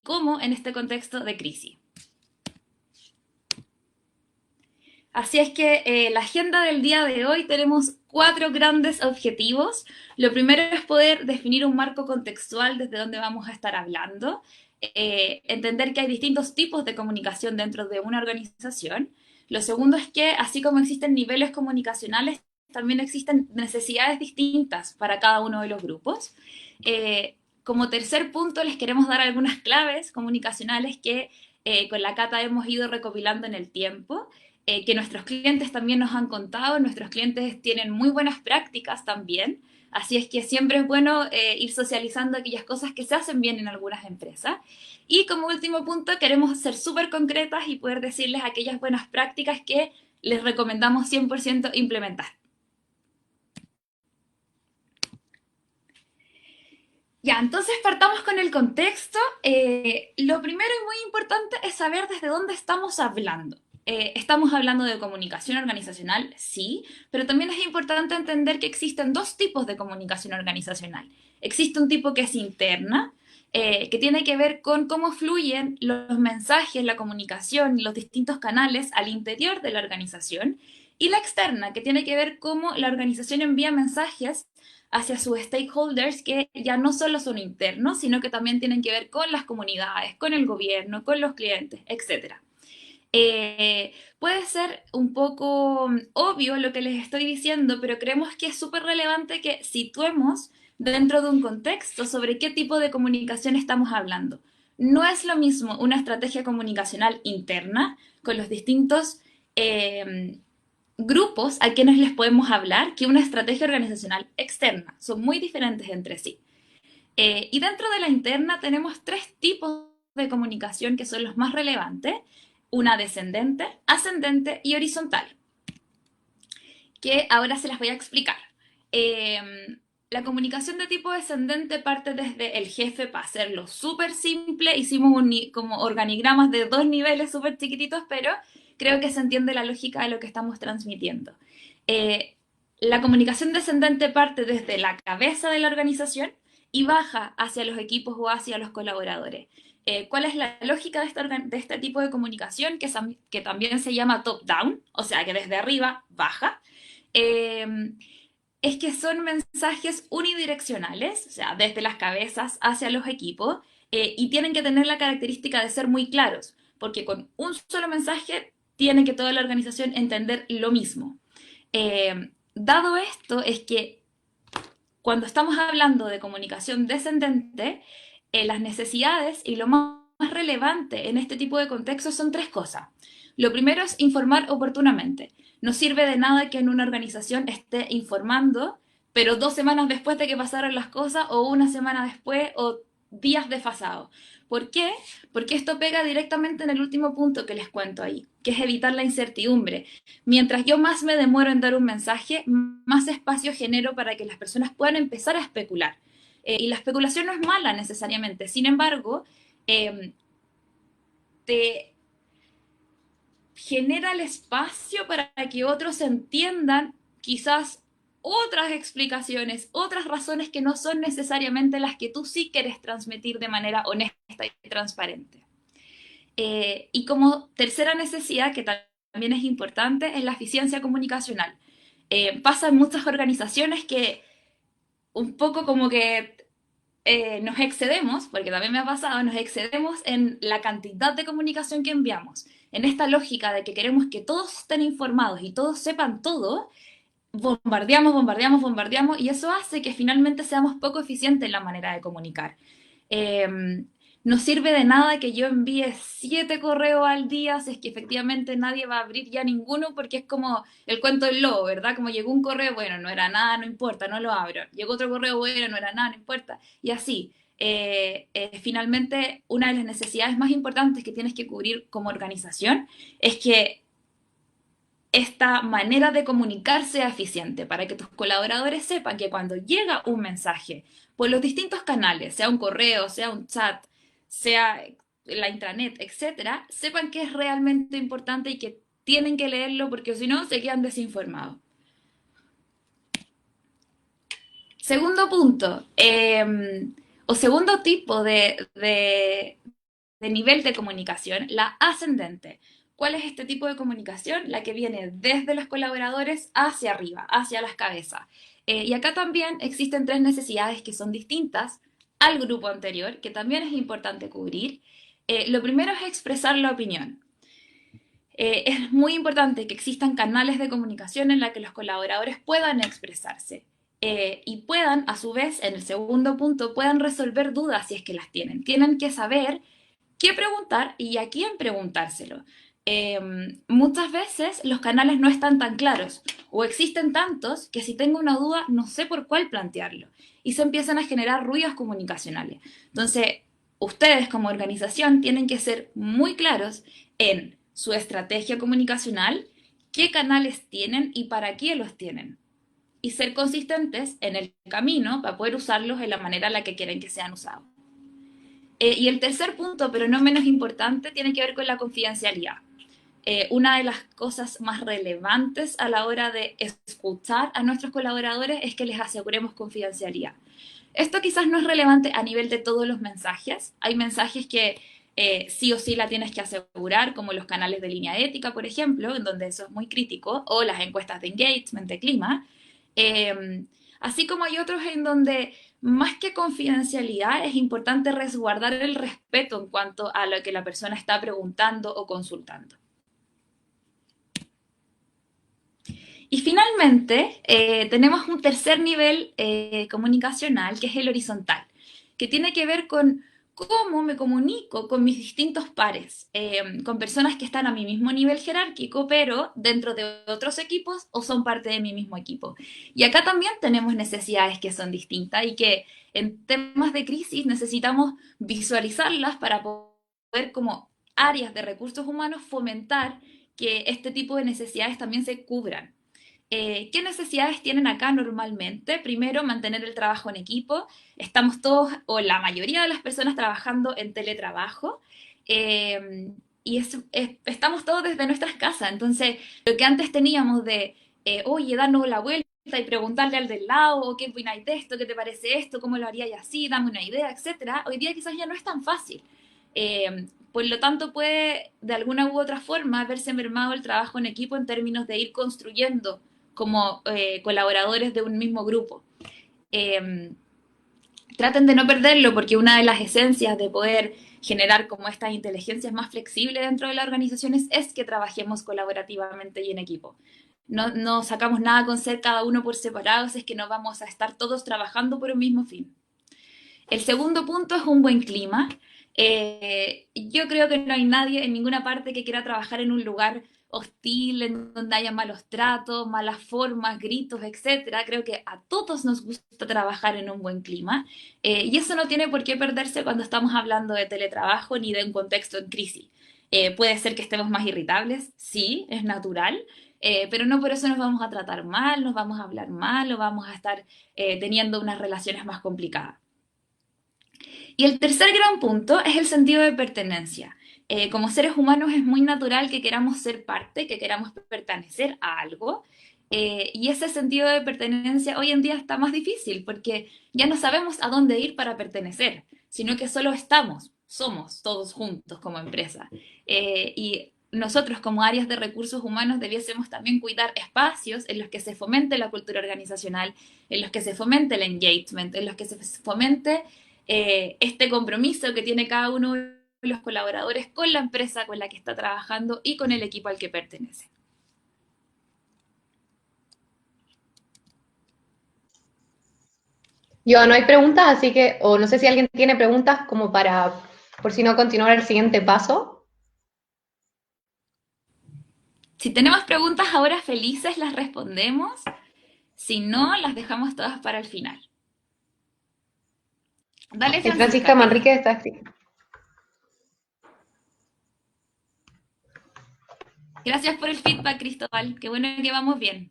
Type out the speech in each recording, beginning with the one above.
cómo en este contexto de crisis. Así es que la agenda del día de hoy tenemos 4 grandes objetivos. Lo primero es poder definir un marco contextual desde donde vamos a estar hablando, entender que hay distintos tipos de comunicación dentro de una organización. Lo segundo es que así como existen niveles comunicacionales, también existen necesidades distintas para cada uno de los grupos. Como tercer punto, les queremos dar algunas claves comunicacionales que con la Cata hemos ido recopilando en el tiempo, que nuestros clientes también nos han contado. Nuestros clientes tienen muy buenas prácticas también, así es que siempre es bueno ir socializando aquellas cosas que se hacen bien en algunas empresas. Y como último punto, queremos ser súper concretas y poder decirles aquellas buenas prácticas que les recomendamos 100% implementar. Ya, entonces partamos con el contexto. Lo primero y muy importante es saber desde dónde estamos hablando. Estamos hablando de comunicación organizacional, sí, pero también es importante entender que existen dos tipos de comunicación organizacional. Existe un tipo que es interna, que tiene que ver con cómo fluyen los mensajes, la comunicación, los distintos canales al interior de la organización, y la externa, que tiene que ver cómo la organización envía mensajes hacia sus stakeholders que ya no solo son internos, sino que también tienen que ver con las comunidades, con el gobierno, con los clientes, etcétera. Puede ser un poco obvio lo que les estoy diciendo, pero creemos que es súper relevante que situemos dentro de un contexto sobre qué tipo de comunicación estamos hablando. No es lo mismo una estrategia comunicacional interna con los distintos grupos a quienes les podemos hablar que una estrategia organizacional externa. Son muy diferentes entre sí. Y dentro de la interna tenemos 3 tipos de comunicación que son los más relevantes: una descendente, ascendente y horizontal, que ahora se las voy a explicar. La comunicación de tipo descendente parte desde el jefe. Para hacerlo súper simple, hicimos como organigramas de 2 niveles súper chiquititos, pero creo que se entiende la lógica de lo que estamos transmitiendo. Eh, la comunicación descendente parte desde la cabeza de la organización y baja hacia los equipos o hacia los colaboradores. ¿Cuál es la lógica de este tipo de comunicación? Que también se llama top-down, o sea, que desde arriba baja. Eh, es que son mensajes unidireccionales, o sea, desde las cabezas hacia los equipos, y tienen que tener la característica de ser muy claros, porque con un solo mensaje tiene que toda la organización entender lo mismo. Dado esto, es que cuando estamos hablando de comunicación descendente, las necesidades y lo más relevante en este tipo de contextos son 3 cosas. Lo primero es informar oportunamente. No sirve de nada que en una organización esté informando, pero 2 semanas después de que pasaron las cosas, o una semana después, o días desfasados. ¿Por qué? Porque esto pega directamente en el último punto que les cuento ahí, que es evitar la incertidumbre. Mientras yo más me demoro en dar un mensaje, más espacio genero para que las personas puedan empezar a especular. Y la especulación no es mala necesariamente. Sin embargo, eh, te genera el espacio para que otros entiendan quizás otras explicaciones, otras razones que no son necesariamente las que tú sí quieres transmitir de manera honesta y transparente. Y como tercera necesidad, que también es importante, es la eficiencia comunicacional. Pasa en muchas organizaciones que un poco como que nos excedemos, porque también me ha pasado, nos excedemos en la cantidad de comunicación que enviamos. En esta lógica de que queremos que todos estén informados y todos sepan todo, bombardeamos, bombardeamos, bombardeamos, y eso hace que finalmente seamos poco eficientes en la manera de comunicar. Eh, no sirve de nada que yo envíe 7 correos al día si es que efectivamente nadie va a abrir ya ninguno, porque es como el cuento del lobo, ¿verdad? Como llegó un correo, bueno, no era nada, no importa, no lo abro. Llegó otro correo, bueno, no era nada, no importa. Y así. Finalmente, una de las necesidades más importantes que tienes que cubrir como organización es que esta manera de comunicar sea eficiente, para que tus colaboradores sepan que cuando llega un mensaje por los distintos canales, sea un correo, sea un chat, sea la intranet, etcétera, sepan que es realmente importante y que tienen que leerlo, porque si no se quedan desinformados. Segundo punto, o segundo tipo de nivel de comunicación, la ascendente. ¿Cuál es este tipo de comunicación? La que viene desde los colaboradores hacia arriba, hacia las cabezas. Y acá también existen tres necesidades que son distintas al grupo anterior, que también es importante cubrir. Lo primero es expresar la opinión. Es muy importante que existan canales de comunicación en la que los colaboradores puedan expresarse y puedan, a su vez, en el segundo punto, puedan resolver dudas si es que las tienen. Tienen que saber qué preguntar y a quién preguntárselo. Muchas veces los canales no están tan claros o existen tantos que si tengo una duda no sé por cuál plantearlo y se empiezan a generar ruidos comunicacionales. Entonces, ustedes como organización tienen que ser muy claros en su estrategia comunicacional, qué canales tienen y para qué los tienen. Y ser consistentes en el camino para poder usarlos en la manera en la que quieren que sean usados. Y el tercer punto, pero no menos importante, tiene que ver con la confidencialidad. Una de las cosas más relevantes a la hora de escuchar a nuestros colaboradores es que les aseguremos confidencialidad. Esto quizás no es relevante a nivel de todos los mensajes. Hay mensajes que sí o sí la tienes que asegurar, como los canales de línea ética, por ejemplo, en donde eso es muy crítico, o las encuestas de engagement, de clima. Eh, Así como hay otros en donde más que confidencialidad es importante resguardar el respeto en cuanto a lo que la persona está preguntando o consultando. Y finalmente, tenemos un tercer nivel comunicacional, que es el horizontal, que tiene que ver con cómo me comunico con mis distintos pares, con personas que están a mi mismo nivel jerárquico, pero dentro de otros equipos o son parte de mi mismo equipo. Y acá también tenemos necesidades que son distintas y que en temas de crisis necesitamos visualizarlas para poder, como áreas de recursos humanos, fomentar que este tipo de necesidades también se cubran. ¿Qué necesidades tienen acá normalmente? Primero, mantener el trabajo en equipo. Estamos todos, o la mayoría de las personas, trabajando en teletrabajo. Y estamos todos desde nuestras casas. Entonces, lo que antes teníamos de, oye, darnos la vuelta y preguntarle al del lado, ¿qué opináis de esto? ¿Qué te parece esto? ¿Cómo lo haríais así? Dame una idea, etcétera. Hoy día quizás ya no es tan fácil. Por lo tanto, puede de alguna u otra forma verse mermado el trabajo en equipo en términos de ir construyendo como colaboradores de un mismo grupo. Eh, Traten de no perderlo porque una de las esencias de poder generar como estas inteligencias más flexibles dentro de las organizaciones es que trabajemos colaborativamente y en equipo. No sacamos nada con ser cada uno por separado, es que no vamos a estar todos trabajando por un mismo fin. El segundo punto es un buen clima. Yo creo que no hay nadie en ninguna parte que quiera trabajar en un lugar hostil, en donde haya malos tratos, malas formas, gritos, etcétera. Creo que a todos nos gusta trabajar en un buen clima y eso no tiene por qué perderse cuando estamos hablando de teletrabajo ni de un contexto en crisis. Puede ser que estemos más irritables, sí, es natural, pero no por eso nos vamos a tratar mal, nos vamos a hablar mal o vamos a estar teniendo unas relaciones más complicadas. Y el tercer gran punto es el sentido de pertenencia. Como seres humanos es muy natural que queramos ser parte, que queramos pertenecer a algo. Y ese sentido de pertenencia hoy en día está más difícil porque ya no sabemos a dónde ir para pertenecer, sino que solo estamos, somos todos juntos como empresa. Y nosotros como áreas de recursos humanos debiésemos también cuidar espacios en los que se fomente la cultura organizacional, en los que se fomente el engagement, en los que se fomente este compromiso que tiene cada uno de los colaboradores con la empresa con la que está trabajando y con el equipo al que pertenece. Yo no hay preguntas, así que, o no sé si alguien tiene preguntas como para, por si no, continuar el siguiente paso. Si tenemos preguntas ahora felices, las respondemos. Si no, las dejamos todas para el final. Dale, El Francisca, Francisca que Manrique está así. gracias por el feedback, Cristóbal. Qué bueno que vamos bien.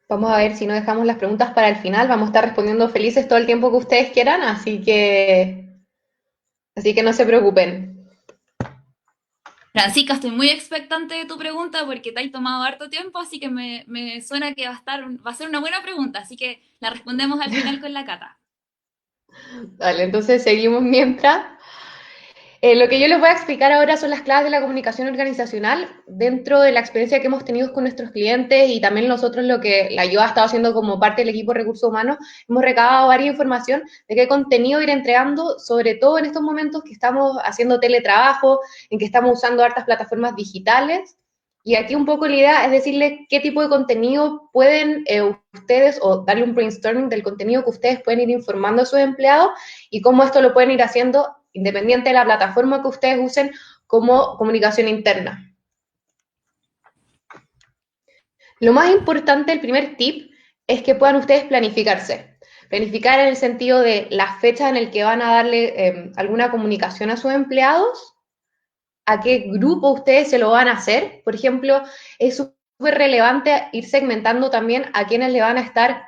Vamos a ver si no dejamos las preguntas para el final. Vamos a estar respondiendo felices todo el tiempo que ustedes quieran, así que no se preocupen. Francisca, estoy muy expectante de tu pregunta porque te has tomado harto tiempo, así que me suena que va a ser una buena pregunta, así que la respondemos al final con la Cata. Vale, entonces seguimos mientras. Lo que yo les voy a explicar ahora son las claves de la comunicación organizacional dentro de la experiencia que hemos tenido con nuestros clientes y también nosotros lo que la yo ha estado haciendo como parte del equipo de recursos humanos. Hemos recabado varias información de qué contenido ir entregando, sobre todo en estos momentos que estamos haciendo teletrabajo, en que estamos usando hartas plataformas digitales. Y aquí un poco la idea es decirles qué tipo de contenido pueden ustedes o darle un brainstorming del contenido que ustedes pueden ir informando a sus empleados y cómo esto lo pueden ir haciendo independiente de la plataforma que ustedes usen como comunicación interna. Lo más importante, el primer tip, es que puedan ustedes planificarse. Planificar en el sentido de las fechas en el que van a darle alguna comunicación a sus empleados, a qué grupo ustedes se lo van a hacer. Por ejemplo, es súper relevante ir segmentando también a quienes le van a estar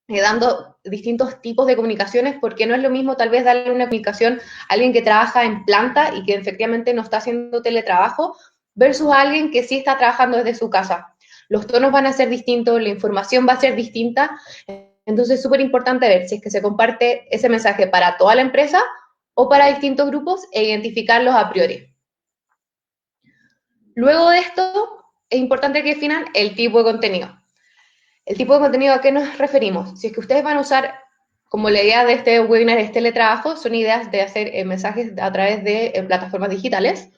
dando distintos tipos de comunicaciones, porque no es lo mismo tal vez darle una comunicación a alguien que trabaja en planta y que efectivamente no está haciendo teletrabajo, versus a alguien que sí está trabajando desde su casa. Los tonos van a ser distintos, la información va a ser distinta, entonces es súper importante ver si es que se comparte ese mensaje para toda la empresa o para distintos grupos e identificarlos a priori. Luego de esto, es importante que definan el tipo de contenido. El tipo de contenido a qué nos referimos. Si es que ustedes van a usar, como la idea de este webinar es teletrabajo, son ideas de hacer mensajes a través de plataformas digitales.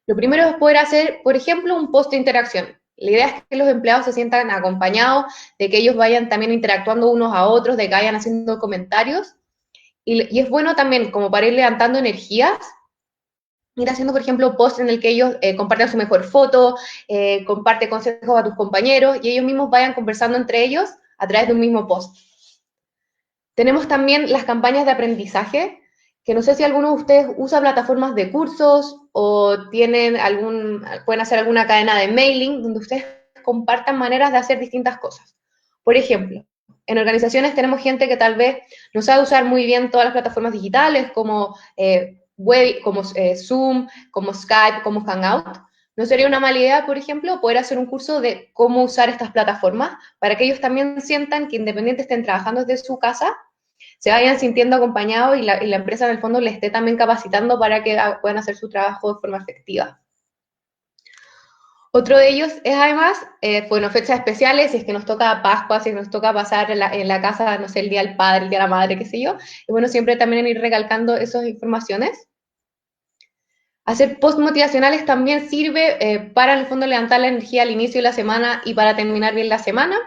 Lo primero es poder hacer, por ejemplo, un post de interacción. La idea es que los empleados se sientan acompañados, de que ellos vayan también interactuando unos a otros, de que vayan haciendo comentarios. Y es bueno también como para ir levantando energías, ir haciendo, por ejemplo, posts en el que ellos compartan su mejor foto, comparte consejos a tus compañeros y ellos mismos vayan conversando entre ellos a través de un mismo post. Tenemos también las campañas de aprendizaje, que no sé si alguno de ustedes usa plataformas de cursos o pueden hacer alguna cadena de mailing donde ustedes compartan maneras de hacer distintas cosas. Por ejemplo, en organizaciones tenemos gente que tal vez no sabe usar muy bien todas las plataformas digitales como web, como Zoom, como Skype, como Hangout. ¿No sería una mala idea, por ejemplo, poder hacer un curso de cómo usar estas plataformas para que ellos también sientan que independiente estén trabajando desde su casa, se vayan sintiendo acompañados y la empresa en el fondo les esté también capacitando para que puedan hacer su trabajo de forma efectiva? Otro de ellos es además, bueno, fechas especiales, si es que nos toca Pascua, si nos toca pasar en la casa, no sé, el Día del Padre, el Día de la Madre, qué sé yo, y bueno, siempre también ir recalcando esas informaciones. Hacer post motivacionales también sirve para, en el fondo, levantar la energía al inicio de la semana y para terminar bien la semana.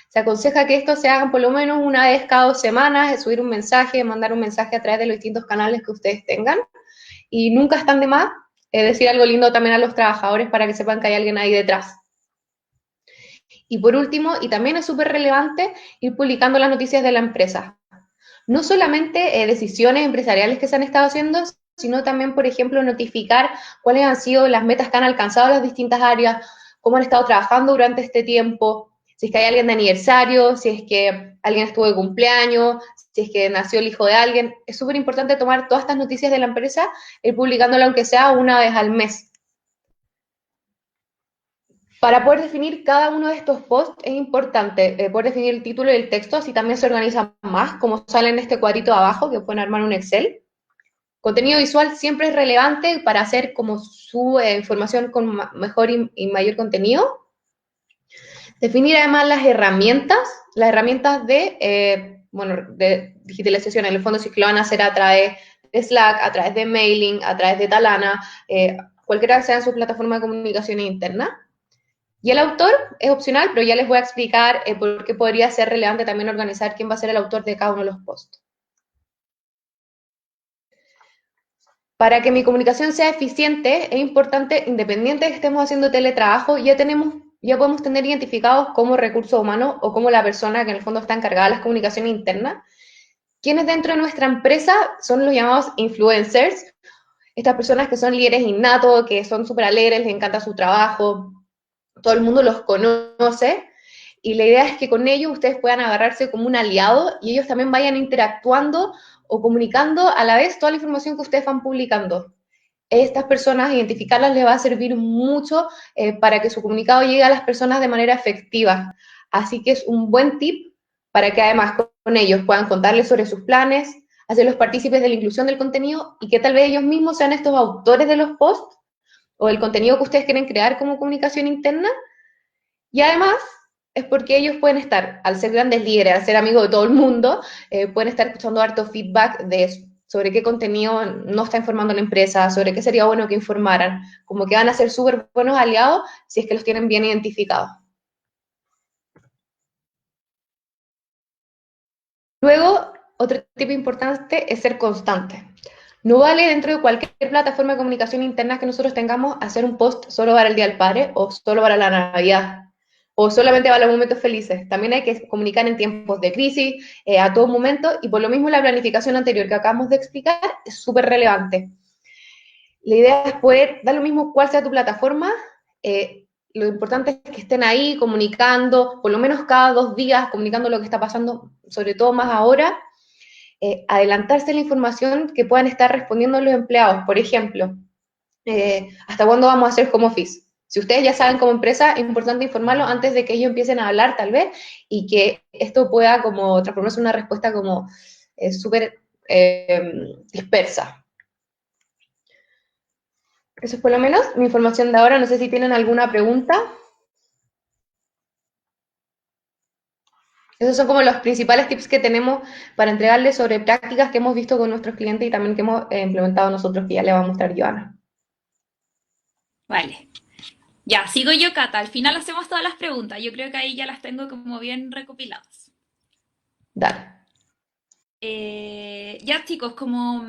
Se aconseja que esto se hagan por lo menos una vez cada 2 semanas, subir un mensaje, mandar un mensaje a través de los distintos canales que ustedes tengan. Y nunca están de más decir algo lindo también a los trabajadores para que sepan que hay alguien ahí detrás. Y por último, y también es súper relevante, ir publicando las noticias de la empresa. No solamente decisiones empresariales que se han estado haciendo, sino también, por ejemplo, notificar cuáles han sido las metas que han alcanzado las distintas áreas, cómo han estado trabajando durante este tiempo, si es que hay alguien de aniversario, si es que alguien estuvo de cumpleaños, si es que nació el hijo de alguien. Es súper importante tomar todas estas noticias de la empresa y publicándola aunque sea una vez al mes. Para poder definir cada uno de estos posts es importante poder definir el título y el texto, así también se organizan más, como sale en este cuadrito de abajo, que pueden armar un Excel. Contenido visual siempre es relevante para hacer como su información con mejor y mayor contenido. Definir además las herramientas de digitalización, en el fondo si es que lo van a hacer a través de Slack, a través de mailing, a través de Talana, cualquiera que sea su plataforma de comunicación interna. Y el autor es opcional, pero ya les voy a explicar por qué podría ser relevante también organizar quién va a ser el autor de cada uno de los posts. Para que mi comunicación sea eficiente, es importante, independiente de que estemos haciendo teletrabajo, ya podemos tener identificados como recursos humanos o como la persona que en el fondo está encargada de las comunicaciones internas, quienes dentro de nuestra empresa son los llamados influencers, estas personas que son líderes innatos, que son súper alegres, les encanta su trabajo, todo el mundo los conoce, y la idea es que con ellos ustedes puedan agarrarse como un aliado y ellos también vayan interactuando o comunicando a la vez toda la información que ustedes van publicando. estas personas, identificarlas le va a servir mucho para que su comunicado llegue a las personas de manera efectiva. Así que es un buen tip para que además con ellos puedan contarles sobre sus planes, hacerlos partícipes de la inclusión del contenido y que tal vez ellos mismos sean estos autores de los posts o el contenido que ustedes quieren crear como comunicación interna. Y además es porque ellos pueden estar, al ser grandes líderes, al ser amigos de todo el mundo, pueden estar escuchando harto feedback de sobre qué contenido no está informando la empresa, sobre qué sería bueno que informaran, como que van a ser súper buenos aliados si es que los tienen bien identificados. Luego, otro tip importante es ser constante. No vale dentro de cualquier plataforma de comunicación interna que nosotros tengamos hacer un post solo para el Día del Padre o solo para la Navidad o solamente para los momentos felices. También hay que comunicar en tiempos de crisis, a todo momento, y por lo mismo la planificación anterior que acabamos de explicar es súper relevante. La idea es poder, dar lo mismo cuál sea tu plataforma, lo importante es que estén ahí comunicando, por lo menos cada 2 días, comunicando lo que está pasando, sobre todo más ahora, adelantarse la información que puedan estar respondiendo los empleados. Por ejemplo, ¿hasta cuándo vamos a hacer home office? Si ustedes ya saben como empresa, es importante informarlo antes de que ellos empiecen a hablar tal vez y que esto pueda como transformarse en una respuesta como súper dispersa. Eso es por lo menos mi información de ahora. No sé si tienen alguna pregunta. Esos son como los principales tips que tenemos para entregarles sobre prácticas que hemos visto con nuestros clientes y también que hemos implementado nosotros, que ya le va a mostrar Joana. Vale. Ya, sigo yo, Cata. Al final hacemos todas las preguntas. Yo creo que ahí ya las tengo como bien recopiladas. Dale. Ya, chicos, como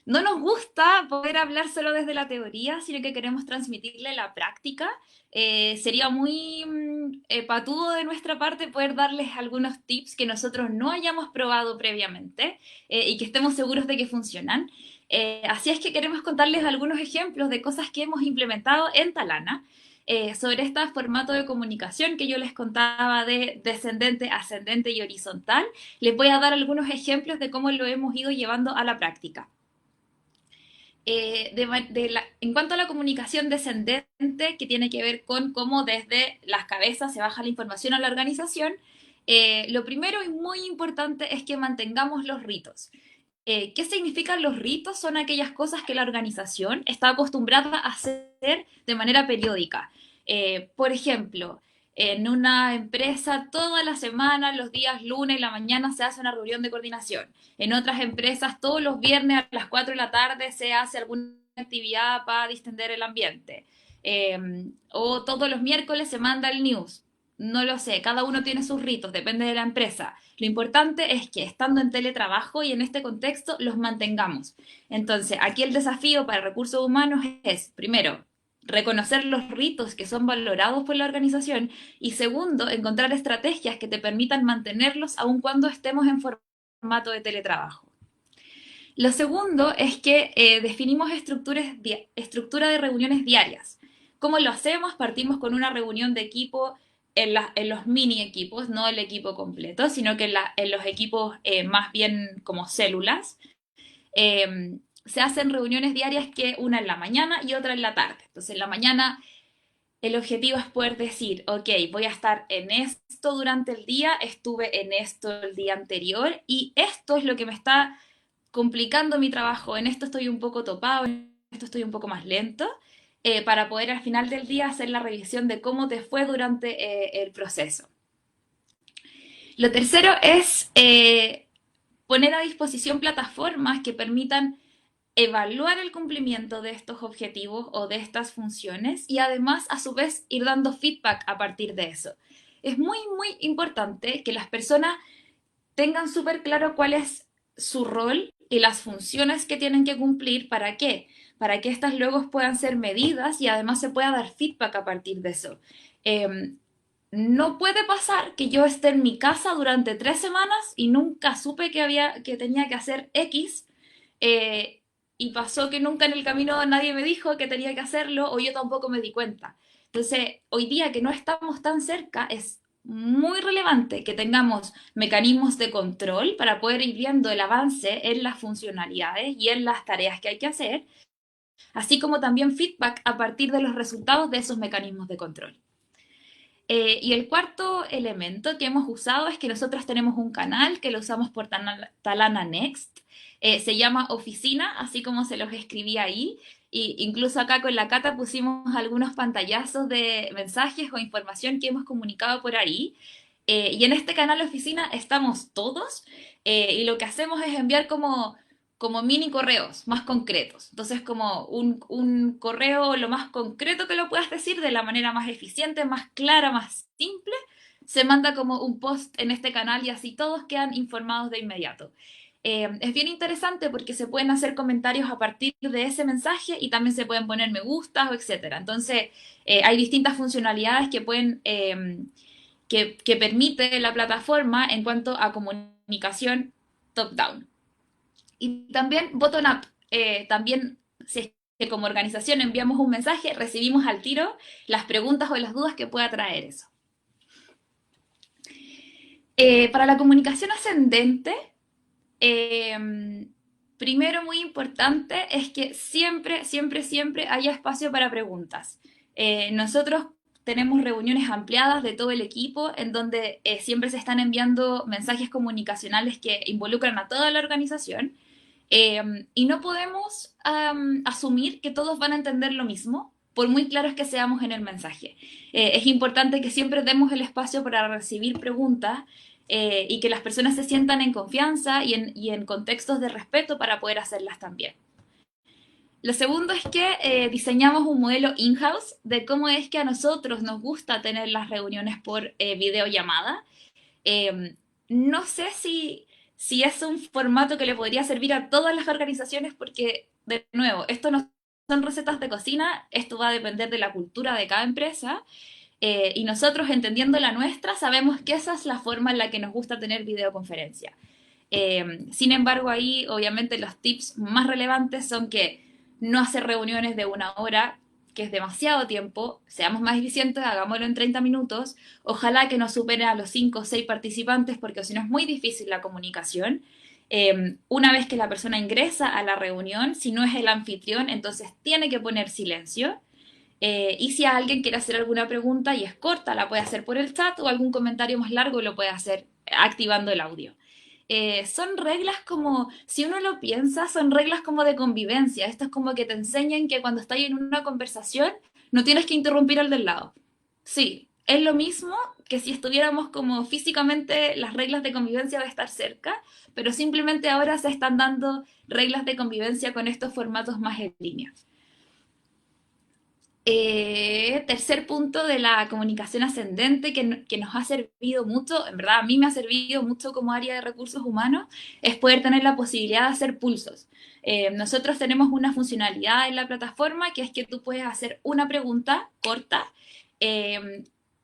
no nos gusta poder hablar solo desde la teoría, sino que queremos transmitirle la práctica, sería muy patudo de nuestra parte poder darles algunos tips que nosotros no hayamos probado previamente y que estemos seguros de que funcionan. Así es que queremos contarles algunos ejemplos de cosas que hemos implementado en Talana sobre este formato de comunicación que yo les contaba de descendente, ascendente y horizontal. Les voy a dar algunos ejemplos de cómo lo hemos ido llevando a la práctica. En cuanto a la comunicación descendente, que tiene que ver con cómo desde las cabezas se baja la información a la organización, lo primero y muy importante es que mantengamos los ritos. ¿Qué significan los ritos? Son aquellas cosas que la organización está acostumbrada a hacer de manera periódica. Por ejemplo, en una empresa toda la semana, los días lunes y la mañana se hace una reunión de coordinación. En otras empresas todos los viernes a las 4 de la tarde se hace alguna actividad para distender el ambiente. O todos los miércoles se manda el news. No lo sé, cada uno tiene sus ritos, depende de la empresa. Lo importante es que estando en teletrabajo y en este contexto los mantengamos. Entonces, aquí el desafío para recursos humanos es, primero, reconocer los ritos que son valorados por la organización y segundo, encontrar estrategias que te permitan mantenerlos aun cuando estemos en formato de teletrabajo. Lo segundo es que definimos estructura de reuniones diarias. ¿Cómo lo hacemos? Partimos con una reunión de equipo en los mini equipos, no el equipo completo, sino que en los equipos más bien como células. Se hacen reuniones diarias que una en la mañana y otra en la tarde. Entonces, en la mañana el objetivo es poder decir, ok, voy a estar en esto durante el día, estuve en esto el día anterior y esto es lo que me está complicando mi trabajo, en esto estoy un poco topado, en esto estoy un poco más lento, para poder al final del día hacer la revisión de cómo te fue durante el proceso. Lo tercero es poner a disposición plataformas que permitan evaluar el cumplimiento de estos objetivos o de estas funciones y además a su vez ir dando feedback a partir de eso. Es muy, muy importante que las personas tengan súper claro cuál es su rol y las funciones que tienen que cumplir. ¿Para qué? Para que estas luego puedan ser medidas y además se pueda dar feedback a partir de eso. No puede pasar que yo esté en mi casa durante 3 semanas y nunca supe que tenía que hacer X eh, y pasó que nunca en el camino nadie me dijo que tenía que hacerlo o yo tampoco me di cuenta. Entonces, hoy día que no estamos tan cerca, es muy relevante que tengamos mecanismos de control para poder ir viendo el avance en las funcionalidades y en las tareas que hay que hacer así como también feedback a partir de los resultados de esos mecanismos de control. Y el cuarto elemento que hemos usado es que nosotros tenemos un canal que lo usamos por Talana Next. Se llama Oficina, así como se los escribí ahí. Y incluso acá con la Cata pusimos algunos pantallazos de mensajes o información que hemos comunicado por ahí. Y en este canal Oficina estamos todos y lo que hacemos es enviar como mini correos más concretos. Entonces, como un correo lo más concreto que lo puedas decir de la manera más eficiente, más clara, más simple, se manda como un post en este canal y así todos quedan informados de inmediato. Es bien interesante porque se pueden hacer comentarios a partir de ese mensaje y también se pueden poner me gustas o etcétera. Entonces, hay distintas funcionalidades que pueden, que permite la plataforma en cuanto a comunicación top-down. Y también bottom-up, también si es que como organización enviamos un mensaje, recibimos al tiro las preguntas o las dudas que pueda traer eso. Para la comunicación ascendente, primero muy importante es que siempre, siempre, siempre haya espacio para preguntas. Nosotros tenemos reuniones ampliadas de todo el equipo en donde siempre se están enviando mensajes comunicacionales que involucran a toda la organización y no podemos asumir que todos van a entender lo mismo, por muy claros que seamos en el mensaje. Es importante que siempre demos el espacio para recibir preguntas y que las personas se sientan en confianza y en contextos de respeto para poder hacerlas también. Lo segundo es que diseñamos un modelo in-house de cómo es que a nosotros nos gusta tener las reuniones por videollamada. No sé si es un formato que le podría servir a todas las organizaciones porque, de nuevo, esto no son recetas de cocina, esto va a depender de la cultura de cada empresa y nosotros, entendiendo la nuestra, sabemos que esa es la forma en la que nos gusta tener videoconferencia. Sin embargo, ahí obviamente los tips más relevantes son que no hacer reuniones de 1 hora, que es demasiado tiempo, seamos más eficientes, hagámoslo en 30 minutos, ojalá que no superen a los 5 o 6 participantes porque si no es muy difícil la comunicación. Una vez que la persona ingresa a la reunión, si no es el anfitrión, entonces tiene que poner silencio. Y si alguien quiere hacer alguna pregunta y es corta, la puede hacer por el chat o algún comentario más largo lo puede hacer activando el audio. Son reglas como, si uno lo piensa, son reglas como de convivencia. Esto es como que te enseñan que cuando estás en una conversación no tienes que interrumpir al del lado. Sí, es lo mismo que si estuviéramos como físicamente las reglas de convivencia de estar cerca, pero simplemente ahora se están dando reglas de convivencia con estos formatos más en línea. Tercer punto de la comunicación ascendente que nos ha servido mucho, en verdad a mí me ha servido mucho como área de recursos humanos, es poder tener la posibilidad de hacer pulsos. Nosotros tenemos una funcionalidad en la plataforma que es que tú puedes hacer una pregunta corta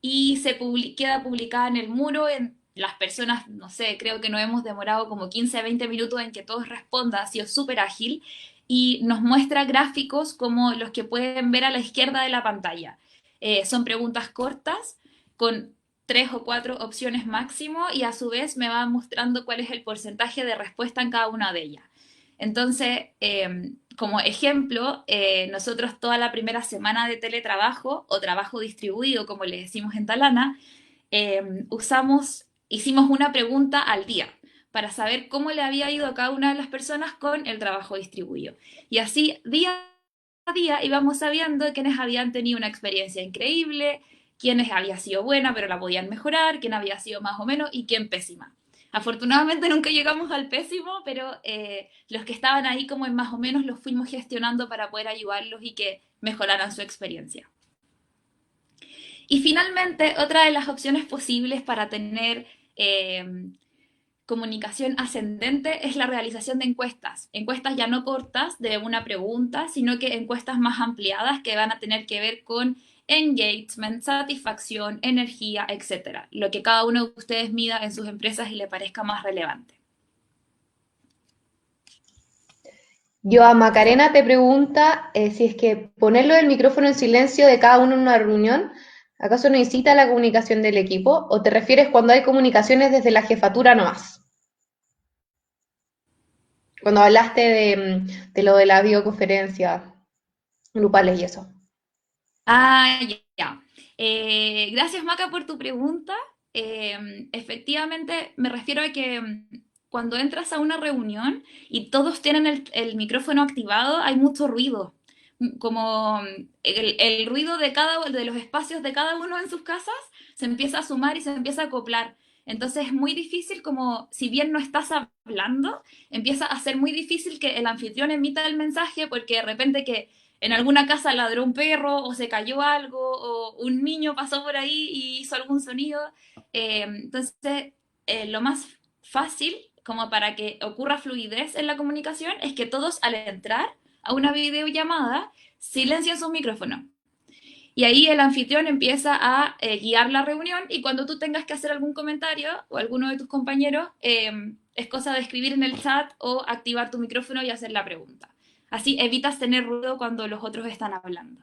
y queda publicada en el muro. Las personas, no sé, creo que nos hemos demorado como 15 a 20 minutos en que todos respondan, ha sido súper ágil y nos muestra gráficos como los que pueden ver a la izquierda de la pantalla. Son preguntas cortas con 3 o 4 opciones máximo y a su vez me va mostrando cuál es el porcentaje de respuesta en cada una de ellas. Entonces, como ejemplo, nosotros toda la primera semana de teletrabajo o trabajo distribuido, como le decimos en Talana, hicimos una pregunta al día para saber cómo le había ido a cada una de las personas con el trabajo distribuido. Y así, día a día, íbamos sabiendo quiénes habían tenido una experiencia increíble, quiénes había sido buena pero la podían mejorar, quién había sido más o menos y quién pésima. Afortunadamente nunca llegamos al pésimo, pero los que estaban ahí como en más o menos los fuimos gestionando para poder ayudarlos y que mejoraran su experiencia. Y finalmente, otra de las opciones posibles para tener comunicación ascendente es la realización de encuestas. Encuestas ya no cortas de una pregunta, sino que encuestas más ampliadas que van a tener que ver con engagement, satisfacción, energía, etcétera. Lo que cada uno de ustedes mida en sus empresas y le parezca más relevante. Yo a Macarena te pregunta si es que ponerlo del micrófono en silencio de cada uno en una reunión, ¿acaso no incita a la comunicación del equipo? ¿O te refieres cuando hay comunicaciones desde la jefatura nomás? Cuando hablaste de lo de la videoconferencia. grupales y eso. Ah, ya. Ya. Gracias, Maca, por tu pregunta. Efectivamente, me refiero a que cuando entras a una reunión y todos tienen el micrófono activado, hay mucho ruido. Como el ruido de los espacios de cada uno en sus casas se empieza a sumar y se empieza a acoplar. Entonces es muy difícil, como si bien no estás hablando, empieza a ser muy difícil que el anfitrión emita el mensaje porque de repente que en alguna casa ladró un perro o se cayó algo o un niño pasó por ahí y hizo algún sonido. Entonces, lo más fácil como para que ocurra fluidez en la comunicación es que todos al entrar a una videollamada silencien sus micrófonos. Y ahí el anfitrión empieza a guiar la reunión y cuando tú tengas que hacer algún comentario o alguno de tus compañeros, es cosa de escribir en el chat o activar tu micrófono y hacer la pregunta. Así evitas tener ruido cuando los otros están hablando.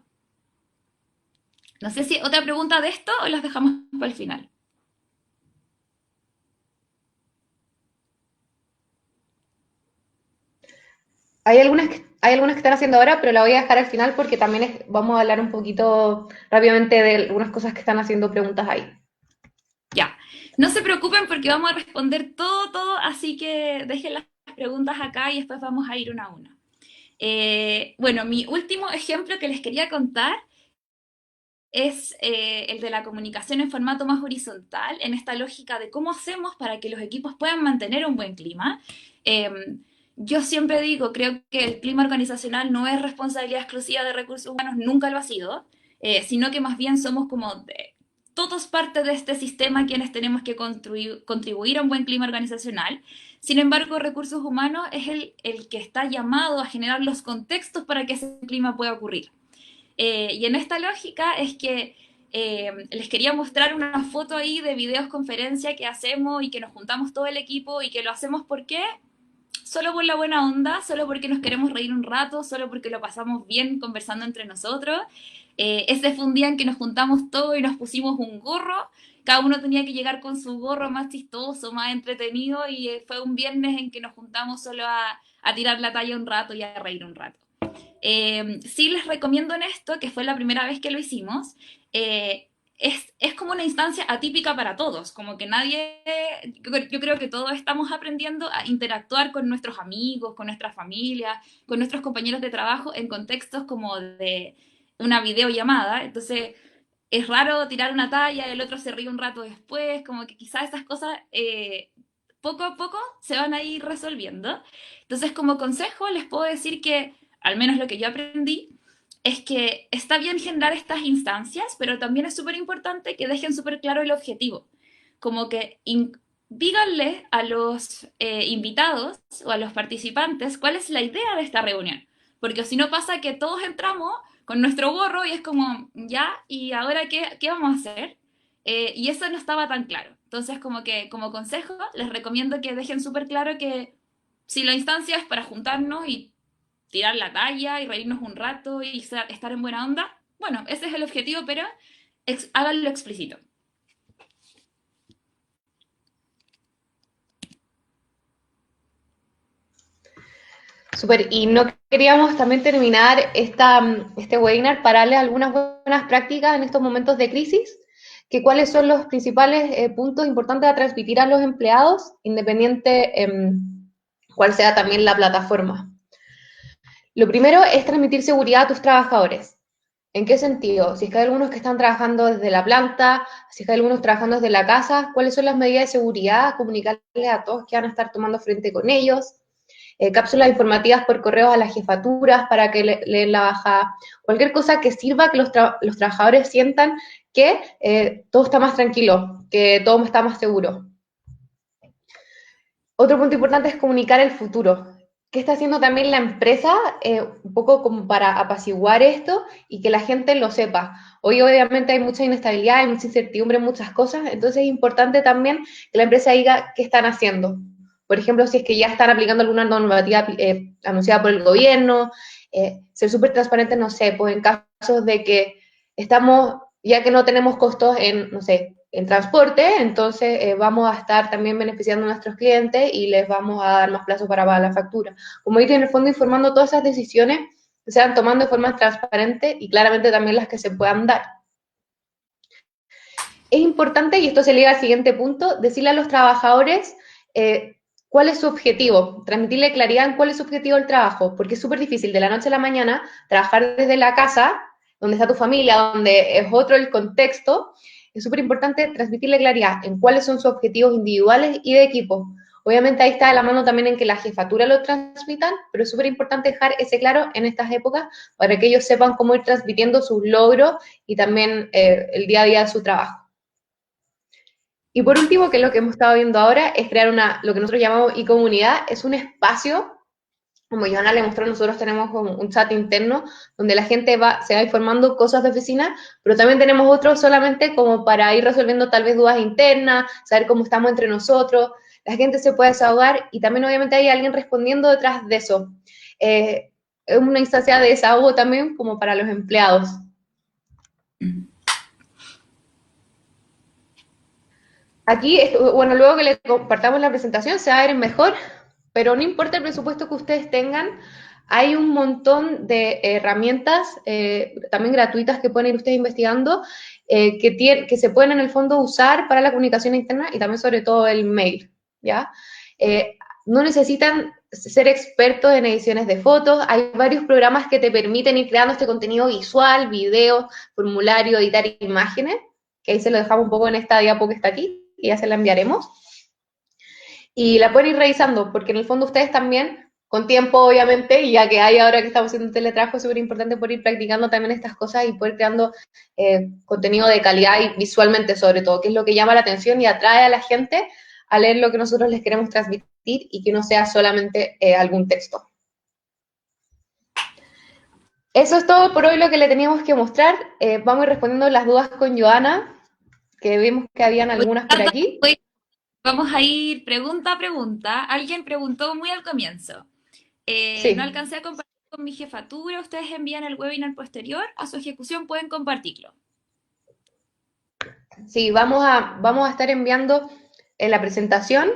No sé si otra pregunta de esto o las dejamos para el final. Hay algunas que están haciendo ahora, pero la voy a dejar al final porque también vamos a hablar un poquito rápidamente de algunas cosas que están haciendo preguntas ahí. Ya, no se preocupen porque vamos a responder todo, así que dejen las preguntas acá y después vamos a ir una a una. Bueno, mi último ejemplo que les quería contar es el de la comunicación en formato más horizontal, en esta lógica de cómo hacemos para que los equipos puedan mantener un buen clima. Eh, yo siempre digo, creo que el clima organizacional no es responsabilidad exclusiva de recursos humanos, nunca lo ha sido, sino que más bien somos como todos parte de este sistema quienes tenemos que contribuir a un buen clima organizacional. Sin embargo, recursos humanos es el que está llamado a generar los contextos para que ese clima pueda ocurrir. Y en esta lógica es que les quería mostrar una foto ahí de videoconferencia que hacemos y que nos juntamos todo el equipo y que lo hacemos porque solo por la buena onda, solo porque nos queremos reír un rato, solo porque lo pasamos bien conversando entre nosotros. Ese fue un día en que nos juntamos todos y nos pusimos un gorro. Cada uno tenía que llegar con su gorro más chistoso, más entretenido y fue un viernes en que nos juntamos solo a tirar la talla un rato y a reír un rato. Sí les recomiendo en esto, que fue la primera vez que lo hicimos, es como una instancia atípica para todos, como que nadie, yo creo que todos estamos aprendiendo a interactuar con nuestros amigos, con nuestras familias, con nuestros compañeros de trabajo en contextos como de una videollamada, entonces es raro tirar una talla, el otro se ríe un rato después, como que quizás esas cosas poco a poco se van a ir resolviendo. Entonces, como consejo, les puedo decir que, al menos lo que yo aprendí, es que está bien generar estas instancias, pero también es súper importante que dejen súper claro el objetivo. Como que díganle a los invitados o a los participantes cuál es la idea de esta reunión. Porque si no pasa que todos entramos con nuestro gorro y es como, ya, ¿y ahora qué vamos a hacer? Y eso no estaba tan claro. Entonces, como que como consejo, les recomiendo que dejen súper claro que si la instancia es para juntarnos y tirar la talla y reírnos un rato y estar en buena onda, bueno, ese es el objetivo, pero háganlo explícito. Súper, y no queríamos también terminar este webinar para darles algunas buenas prácticas en estos momentos de crisis, que cuáles son los principales puntos importantes a transmitir a los empleados, independiente cuál sea también la plataforma. Lo primero es transmitir seguridad a tus trabajadores. ¿En qué sentido? Si es que hay algunos que están trabajando desde la planta, si es que hay algunos trabajando desde la casa, ¿cuáles son las medidas de seguridad? Comunicarles a todos que van a estar tomando frente con ellos. Cápsulas informativas por correo a las jefaturas para que leen la baja, cualquier cosa que sirva que los trabajadores sientan que todo está más tranquilo, que todo está más seguro. Otro punto importante es comunicar el futuro. ¿Qué está haciendo también la empresa? Un poco como para apaciguar esto y que la gente lo sepa. Hoy obviamente hay mucha inestabilidad, hay mucha incertidumbre en muchas cosas, entonces es importante también que la empresa diga qué están haciendo. Por ejemplo, si es que ya están aplicando alguna normativa anunciada por el gobierno, ser súper transparente, no sé, pues en casos de que estamos, ya que no tenemos costos en, no sé, en transporte, entonces vamos a estar también beneficiando a nuestros clientes y les vamos a dar más plazo para pagar la factura. Como ir en el fondo informando todas esas decisiones se van tomando de forma transparente y claramente también las que se puedan dar. Es importante, y esto se liga al siguiente punto, decirle a los trabajadores cuál es su objetivo, transmitirle claridad en cuál es su objetivo del trabajo, porque es súper difícil de la noche a la mañana trabajar desde la casa, donde está tu familia, donde es otro el contexto. Es súper importante transmitirle claridad en cuáles son sus objetivos individuales y de equipo. Obviamente ahí está de la mano también en que la jefatura lo transmitan, pero es súper importante dejar ese claro en estas épocas para que ellos sepan cómo ir transmitiendo sus logros y también el día a día de su trabajo. Y por último, que es lo que hemos estado viendo ahora, es crear lo que nosotros llamamos e-comunidad, es un espacio, como Johanna le mostró, nosotros tenemos un chat interno donde la gente se va informando cosas de oficina, pero también tenemos otro solamente como para ir resolviendo tal vez dudas internas, saber cómo estamos entre nosotros, la gente se puede desahogar y también obviamente hay alguien respondiendo detrás de eso. Es una instancia de desahogo también como para los empleados. Aquí, bueno, luego que le compartamos la presentación se va a ver mejor, pero no importa el presupuesto que ustedes tengan, hay un montón de herramientas también gratuitas que pueden ir ustedes investigando que se pueden en el fondo usar para la comunicación interna y también sobre todo el mail, ¿ya? No necesitan ser expertos en ediciones de fotos, hay varios programas que te permiten ir creando este contenido visual, video, formulario, editar imágenes, que ahí se lo dejamos un poco en esta diapo que está aquí, y ya se la enviaremos. Y la pueden ir revisando, porque en el fondo ustedes también, con tiempo obviamente, y ya que hay ahora que estamos haciendo teletrabajo, es súper importante poder ir practicando también estas cosas y poder creando contenido de calidad y visualmente sobre todo, que es lo que llama la atención y atrae a la gente a leer lo que nosotros les queremos transmitir y que no sea solamente algún texto. Eso es todo por hoy lo que le teníamos que mostrar. Vamos a ir respondiendo las dudas con Johanna, que vimos que habían algunas por aquí. Vamos a ir pregunta a pregunta. Alguien preguntó muy al comienzo. No Sí. alcancé a compartir con mi jefatura. Ustedes envían el webinar posterior. A su ejecución pueden compartirlo. Sí, vamos a estar enviando la presentación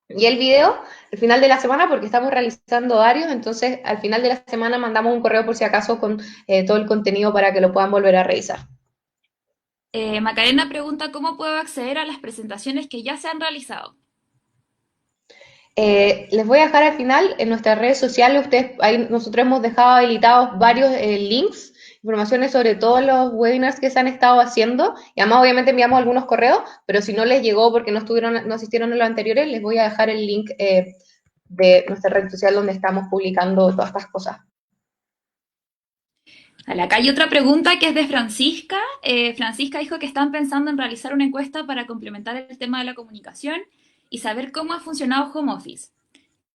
y el video al final de la semana porque estamos realizando varios, entonces al final de la semana mandamos un correo por si acaso con todo el contenido para que lo puedan volver a revisar. Macarena pregunta cómo puedo acceder a las presentaciones que ya se han realizado. Les voy a dejar al final en nuestras redes sociales, ahí nosotros hemos dejado habilitados varios links, informaciones sobre todos los webinars que se han estado haciendo, y además obviamente enviamos algunos correos, pero si no les llegó porque no asistieron a los anteriores, les voy a dejar el link de nuestra red social donde estamos publicando todas estas cosas. Vale, acá hay otra pregunta que es de Francisca. Francisca dijo que están pensando en realizar una encuesta para complementar el tema de la comunicación y saber cómo ha funcionado Home Office,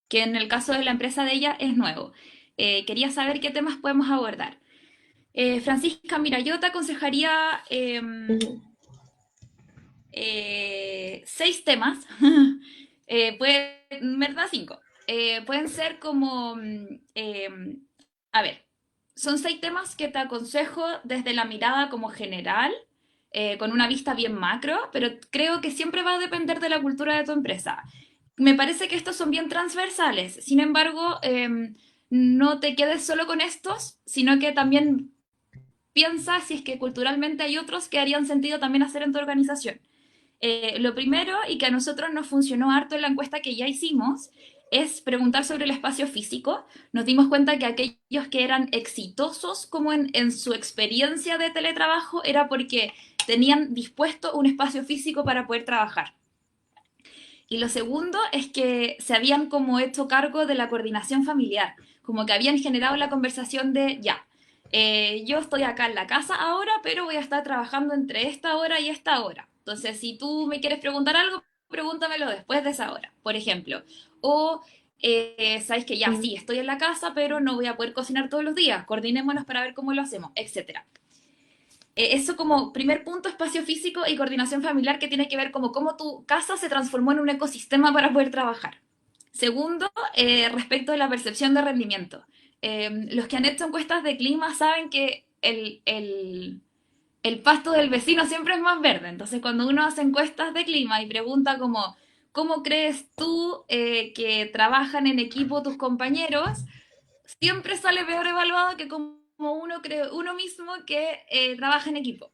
que en el caso de la empresa de ella es nuevo. Quería saber qué temas podemos abordar. Francisca, mira, yo te aconsejaría 6 temas, en verdad 5. Pueden ser como, a ver, son 6 temas que te aconsejo desde la mirada como general, con una vista bien macro, pero creo que siempre va a depender de la cultura de tu empresa. Me parece que estos son bien transversales, sin embargo, no te quedes solo con estos, sino que también piensa si es que culturalmente hay otros que harían sentido también hacer en tu organización. Lo primero, y que a nosotros nos funcionó harto en la encuesta que ya hicimos, es preguntar sobre el espacio físico. Nos dimos cuenta que aquellos que eran exitosos como en su experiencia de teletrabajo era porque tenían dispuesto un espacio físico para poder trabajar. Y lo segundo es que se habían como hecho cargo de la coordinación familiar, como que habían generado la conversación de, ya, yo estoy acá en la casa ahora, pero voy a estar trabajando entre esta hora y esta hora. Entonces, si tú me quieres preguntar algo, pregúntamelo después de esa hora, por ejemplo. O, sabes que ya, sí, estoy en la casa, pero no voy a poder cocinar todos los días. Coordinémonos para ver cómo lo hacemos, etcétera. Eso como primer punto, espacio físico y coordinación familiar que tiene que ver como cómo tu casa se transformó en un ecosistema para poder trabajar. Segundo, respecto de la percepción de rendimiento. Los que han hecho encuestas de clima saben que el pasto del vecino siempre es más verde. Entonces, cuando uno hace encuestas de clima y pregunta como, ¿cómo crees tú que trabajan en equipo tus compañeros? siempre sale peor evaluado que como uno mismo que trabaja en equipo.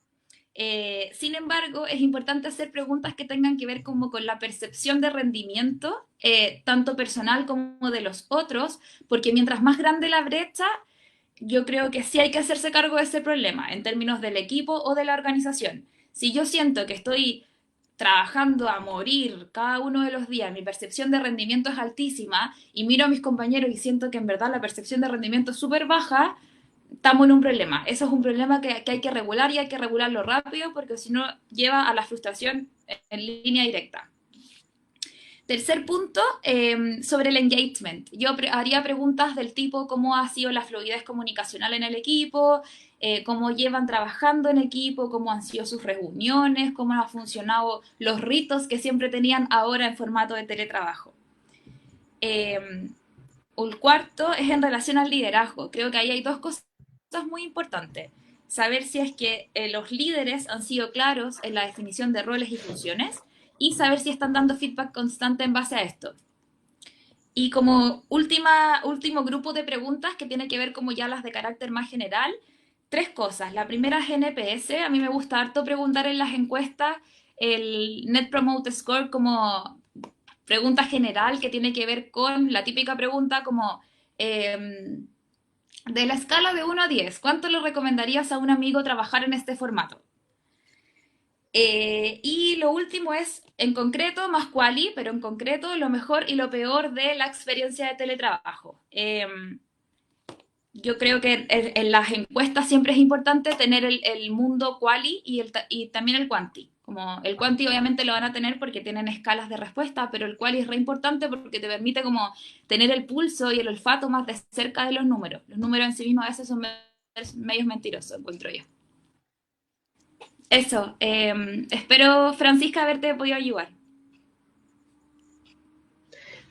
Sin embargo, es importante hacer preguntas que tengan que ver como con la percepción de rendimiento, tanto personal como de los otros, porque mientras más grande la brecha, yo creo que sí hay que hacerse cargo de ese problema en términos del equipo o de la organización. Si yo siento que estoy trabajando a morir cada uno de los días, mi percepción de rendimiento es altísima y miro a mis compañeros y siento que en verdad la percepción de rendimiento es súper baja, estamos en un problema. Eso es un problema que hay que regular y hay que regularlo rápido porque si no lleva a la frustración en línea directa. Tercer punto, sobre el engagement. Yo haría preguntas del tipo cómo ha sido la fluidez comunicacional en el equipo, cómo llevan trabajando en equipo, cómo han sido sus reuniones, cómo han funcionado los ritos que siempre tenían ahora en formato de teletrabajo. El cuarto es en relación al liderazgo. Creo que ahí hay dos cosas muy importantes. Saber si es que los líderes han sido claros en la definición de roles y funciones y saber si están dando feedback constante en base a esto. Y como último grupo de preguntas que tiene que ver como ya las de carácter más general, tres cosas. La primera es NPS. A mí me gusta harto preguntar en las encuestas el Net Promote Score como pregunta general que tiene que ver con la típica pregunta como de la escala de 1 a 10, ¿cuánto le recomendarías a un amigo trabajar en este formato? Y lo último es, en concreto, más quali, pero en concreto, lo mejor y lo peor de la experiencia de teletrabajo. Yo creo que en las encuestas siempre es importante tener el mundo quali y también el quanti. Como el quanti obviamente lo van a tener porque tienen escalas de respuesta, pero el quali es re importante porque te permite como tener el pulso y el olfato más de cerca de los números. Los números en sí mismos a veces son medios mentirosos, encuentro yo. Eso, espero, Francisca, haberte podido ayudar.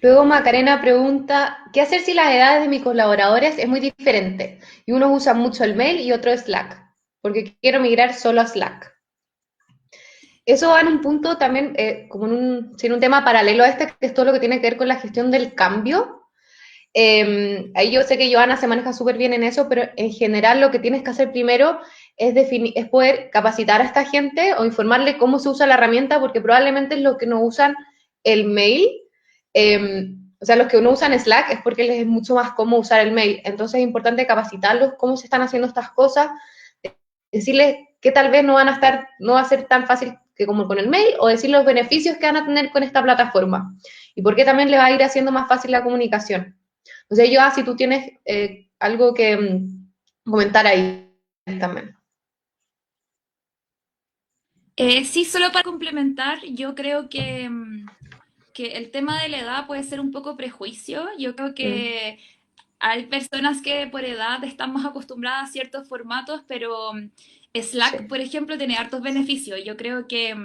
Luego Macarena pregunta, ¿qué hacer si las edades de mis colaboradores es muy diferente? Y unos usan mucho el mail y otro Slack, porque quiero migrar solo a Slack. Eso va en un punto también, como en un tema paralelo a este, que es todo lo que tiene que ver con la gestión del cambio. Ahí yo sé que Joana se maneja súper bien en eso, pero en general lo que tienes que hacer primero es poder capacitar a esta gente o informarle cómo se usa la herramienta, porque probablemente los que no usan el mail, o sea, los que no usan Slack es porque les es mucho más cómodo usar el mail. Entonces es importante capacitarlos cómo se están haciendo estas cosas, decirles que tal vez no va a ser tan fácil que como con el mail, o decir los beneficios que van a tener con esta plataforma y por qué también le va a ir haciendo más fácil la comunicación. O sea, yo, si tú tienes algo que comentar ahí también. Sí, solo para complementar, yo creo que el tema de la edad puede ser un poco prejuicio. Yo creo Mm, que hay personas que por edad están más acostumbradas a ciertos formatos, pero Slack, sí. por ejemplo, tiene hartos beneficios. Yo creo que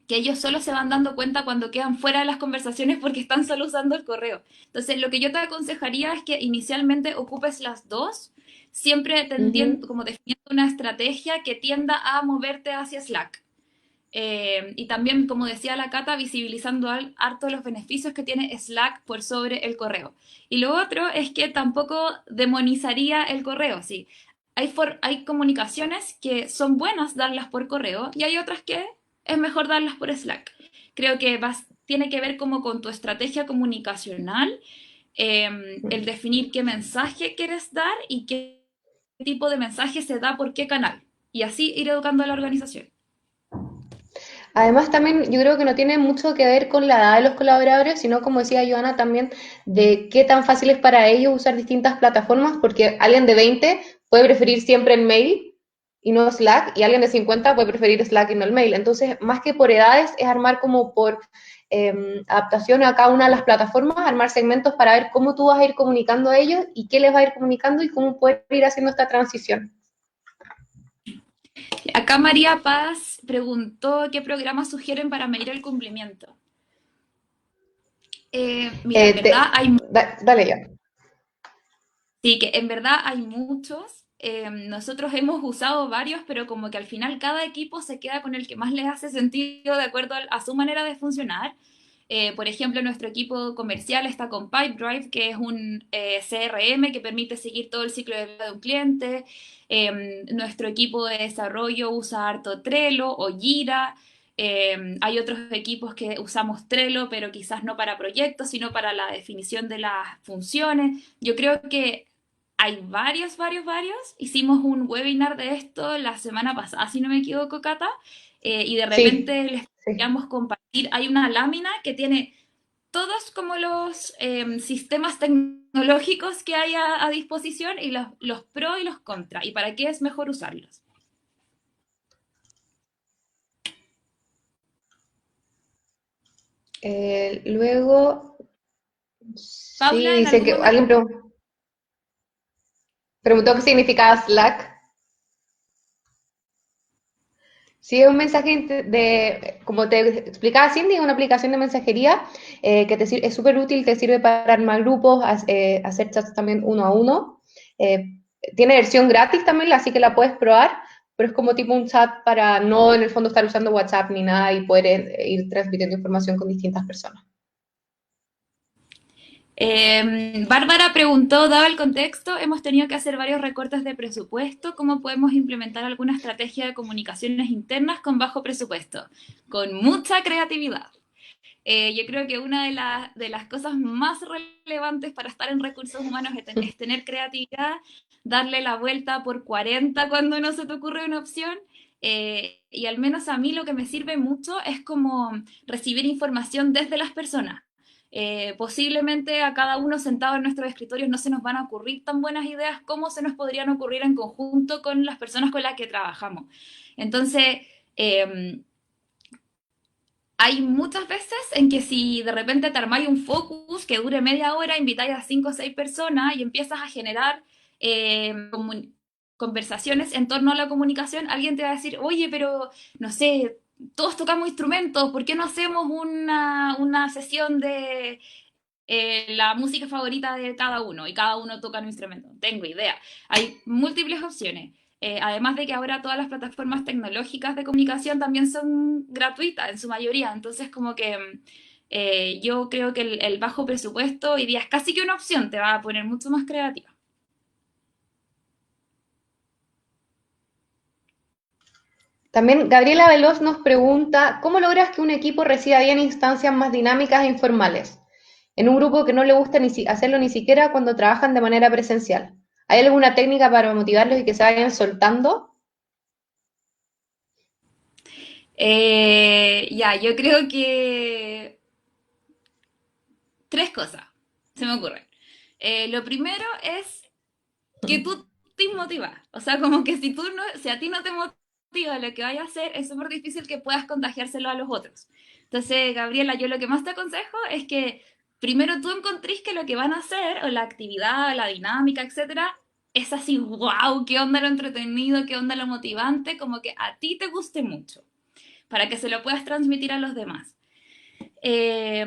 ellos solo se van dando cuenta cuando quedan fuera de las conversaciones porque están solo usando el correo. Entonces, lo que yo te aconsejaría es que inicialmente ocupes las dos, siempre Ujú. como definiendo una estrategia que tienda a moverte hacia Slack. Y también, como decía la Cata, visibilizando harto los beneficios que tiene Slack por sobre el correo. Y lo otro es que tampoco demonizaría el correo, sí. Hay comunicaciones que son buenas darlas por correo y hay otras que es mejor darlas por Slack. Creo que tiene que ver como con tu estrategia comunicacional, el definir qué mensaje quieres dar y qué tipo de mensaje se da por qué canal. Y así ir educando a la organización. Además, también yo creo que no tiene mucho que ver con la edad de los colaboradores, sino, como decía Joana, también de qué tan fácil es para ellos usar distintas plataformas, porque alguien de 20 puede preferir siempre el mail y no Slack, y alguien de 50 puede preferir Slack y no el mail. Entonces, más que por edades, es armar como por adaptación a cada una de las plataformas, armar segmentos para ver cómo tú vas a ir comunicando a ellos y qué les va a ir comunicando y cómo poder ir haciendo esta transición. Acá María Paz preguntó qué programas sugieren para medir el cumplimiento. Mira, en Eh, verdad te, dale ya. sí, que en verdad hay muchos. Nosotros hemos usado varios, pero como que al final cada equipo se queda con el que más les hace sentido de acuerdo a su manera de funcionar. Por ejemplo, nuestro equipo comercial está con Pipedrive, que es un CRM que permite seguir todo el ciclo de vida de un cliente. Nuestro equipo de desarrollo usa harto Trello o Jira. Hay otros equipos que usamos Trello, pero quizás no para proyectos, sino para la definición de las funciones. Yo creo que hay varios. Hicimos un webinar de esto la semana pasada, si no me equivoco, Cata, y de Sí, repente les sí. podríamos compartir. Hay una lámina que tiene todos como los sistemas tecnológicos que hay a disposición y los pros y los contras, y para qué es mejor usarlos. Luego, sí, Paula, ¿en dice algún que momento? alguien preguntó qué significaba Slack. Sí, es un mensaje como te explicaba Cindy, es una aplicación de mensajería que es súper útil, te sirve para armar grupos, hacer chats también uno a uno. Tiene versión gratis también, así que la puedes probar, pero es como tipo un chat para no en el fondo estar usando WhatsApp ni nada y poder ir transmitiendo información con distintas personas. Bárbara preguntó, dado el contexto, hemos tenido que hacer varios recortes de presupuesto. ¿Cómo podemos implementar alguna estrategia de comunicaciones internas con bajo presupuesto? Con mucha creatividad. Yo creo que una de las cosas más relevantes para estar en recursos humanos es tener creatividad, darle la vuelta por 40 cuando no se te ocurre una opción. Y al menos a mí lo que me sirve mucho es como recibir información desde las personas. Posiblemente a cada uno sentado en nuestros escritorios no se nos van a ocurrir tan buenas ideas como se nos podrían ocurrir en conjunto con las personas con las que trabajamos. Entonces, eh, hay muchas veces en que si de repente te armáis un focus que dure media hora, invitáis a 5 o 6 personas y empiezas a generar conversaciones en torno a la comunicación, alguien te va a decir, oye, pero no sé, todos tocamos instrumentos, ¿por qué no hacemos una sesión de la música favorita de cada uno y cada uno toca un instrumento? No tengo idea. Hay múltiples opciones. Además de que ahora todas las plataformas tecnológicas de comunicación también son gratuitas en su mayoría, entonces como que yo creo que el bajo presupuesto hoy día es casi que una opción, te va a poner mucho más creativa. También Gabriela Veloz nos pregunta, ¿cómo logras que un equipo reciba bien instancias más dinámicas e informales? En un grupo que no le gusta hacerlo ni siquiera cuando trabajan de manera presencial. ¿Hay alguna técnica para motivarlos y que se vayan soltando? Ya, yo creo que tres cosas se me ocurren. Lo primero es que tú te motivas. O sea, como que si a ti no te motiva lo que vayas a hacer, es súper difícil que puedas contagiárselo a los otros. Entonces, Gabriela, yo lo que más te aconsejo es que primero tú encontrís que lo que van a hacer, o la actividad, la dinámica, etcétera, es así, wow, qué onda lo entretenido, qué onda lo motivante, como que a ti te guste mucho, para que se lo puedas transmitir a los demás. Eh,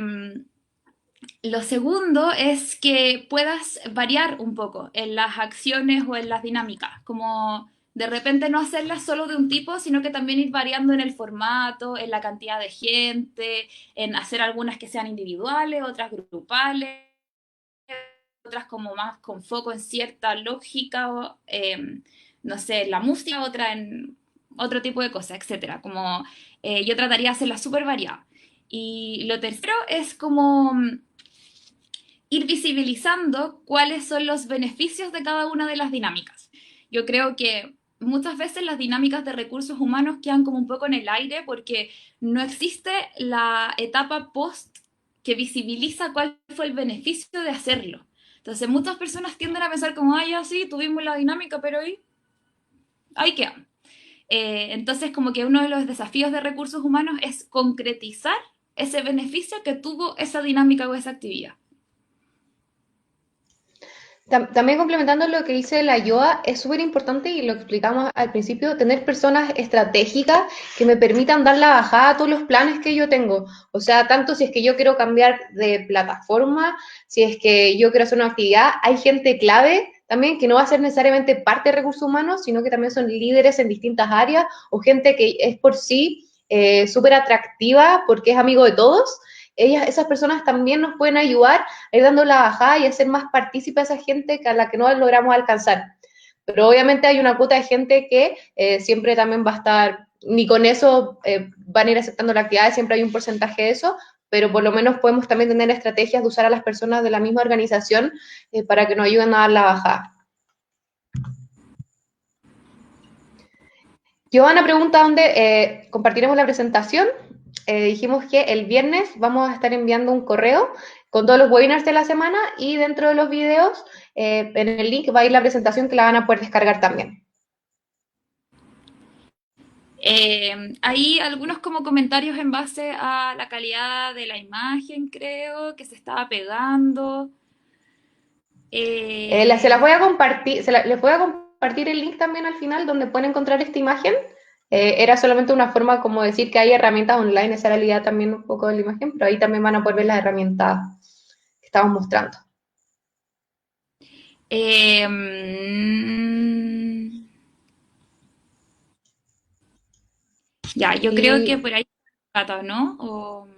lo segundo es que puedas variar un poco en las acciones o en las dinámicas, como de repente no hacerlas solo de un tipo, sino que también ir variando en el formato, en la cantidad de gente, en hacer algunas que sean individuales, otras grupales, otras como más con foco en cierta lógica, o, no sé, la música, otra en otro tipo de cosas, etcétera. Como yo trataría de hacerla súper variada. Y lo tercero es como ir visibilizando cuáles son los beneficios de cada una de las dinámicas. Yo creo que muchas veces las dinámicas de recursos humanos quedan como un poco en el aire porque no existe la etapa post que visibiliza cuál fue el beneficio de hacerlo. Entonces muchas personas tienden a pensar como, ah, ya sí, tuvimos la dinámica, pero ahí queda. Entonces como que uno de los desafíos de recursos humanos es concretizar ese beneficio que tuvo esa dinámica o esa actividad. También complementando lo que dice la IOA, es súper importante y lo explicamos al principio, tener personas estratégicas que me permitan dar la bajada a todos los planes que yo tengo. O sea, tanto si es que yo quiero cambiar de plataforma, si es que yo quiero hacer una actividad, hay gente clave también que no va a ser necesariamente parte de recursos humanos, sino que también son líderes en distintas áreas o gente que es por sí súper atractiva porque es amigo de todos esas personas también nos pueden ayudar a ir dando la bajada y hacer más partícipe a esa gente a la que no logramos alcanzar. Pero obviamente hay una cuota de gente que siempre también va a estar, ni con eso van a ir aceptando la actividad, siempre hay un porcentaje de eso, pero por lo menos podemos también tener estrategias de usar a las personas de la misma organización para que nos ayuden a dar la bajada. Giovanna pregunta dónde compartiremos la presentación. Dijimos que el viernes vamos a estar enviando un correo con todos los webinars de la semana y dentro de los videos, en el link va a ir la presentación que la van a poder descargar también. Hay algunos como comentarios en base a la calidad de la imagen, creo, que se estaba pegando. Se las voy a compartir, les voy a compartir el link también al final donde pueden encontrar esta imagen. Era solamente una forma como decir que hay herramientas online, esa era la idea también un poco de la imagen, pero ahí también van a poder ver las herramientas que estamos mostrando. Ya, yo creo que Y por ahí Cata, ¿no? O,